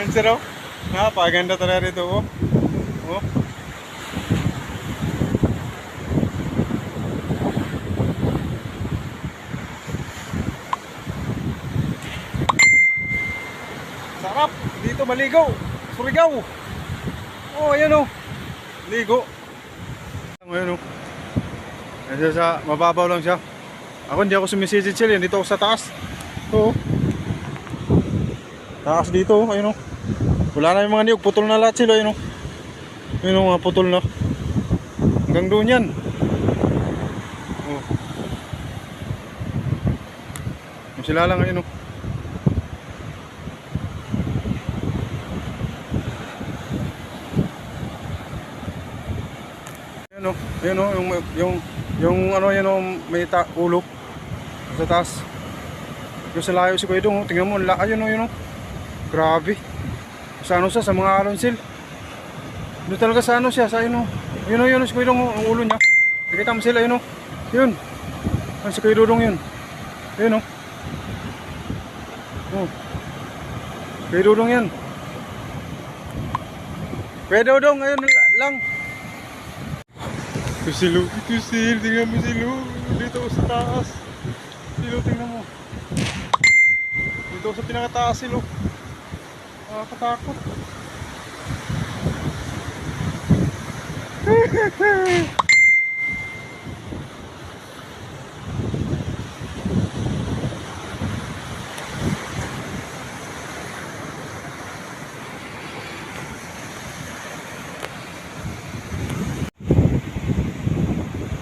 Ang sarap. Napaganda talaga rito. Oh. Oh. Sarap. Dito maligo. Surigao. Oh, ayan oh. Ligo. Ayan oh. Ayan sa mababaw lang siya. Ako hindi ako sumisidid sila. Dito ako sa taas. Ito oh. Taas dito oh. Ayun oh. Wala na yung mga niyog. Putol na lahat sila. Ayun oh. Ayun oh, mga putol na. Hanggang doon yan. Oh. Yung sila lang ayun oh. Ayun oh. Ayun oh. Yung ano yan oh. May ulo. Sa taas. Yung sa layo si Kuya Dong oh. Tingnan mo. Ayun oh. Ayun oh. Grabe. Sa ano siya. Sa mga alonsil. Doon talaga sa ano siya. Sa ayun oh. Yun o, yun o, si Kuya Dong, ang ulo niya. Nakita mo sila, yun o. Yun. Ang si Kuya Dong yun. Yun o. Oh. Kuya Dong yan. Kuya Dong, ayun lang. Ito silo, tingnan mo silo. Dito sa taas. Silo, tingnan mo. Dito sa pinakataas silo. Nakakatakot.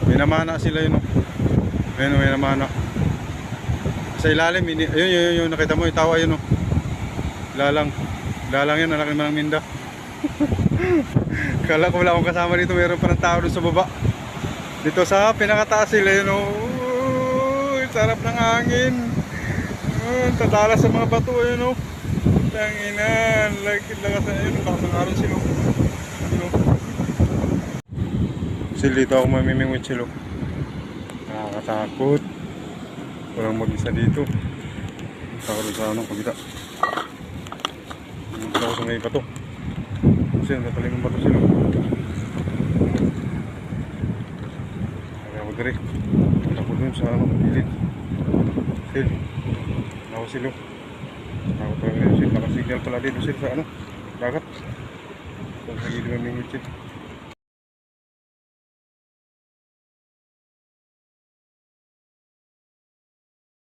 May namana sila yun. Ayun, may namana. Sa ilalim, ayun, nakita mo, itawa yun. Lalang yan, anak ng Minda. Kala ko wala akong kasama dito, mayroon pa ng tao doon sa baba. Dito sa pinakataas sila yun. Sarap ng hangin. Tatalas sa mga bato yun. Tanginan, lakas na yun, lakas ng aron sila. Sil, dito ako mamimingwit sila. Nakakatakot. Walang mag-isa dito. Takot sa ano, pagkita. Dito ako sa may bato. Kasi nataling ng bato sila. Kaya ako dire. Ako dun sa ano, gilid. Sil, ako sila. Ako talaga sil, nakasignal pala dito sil sa ano, dagat. Sa gilid mamimingwit sil.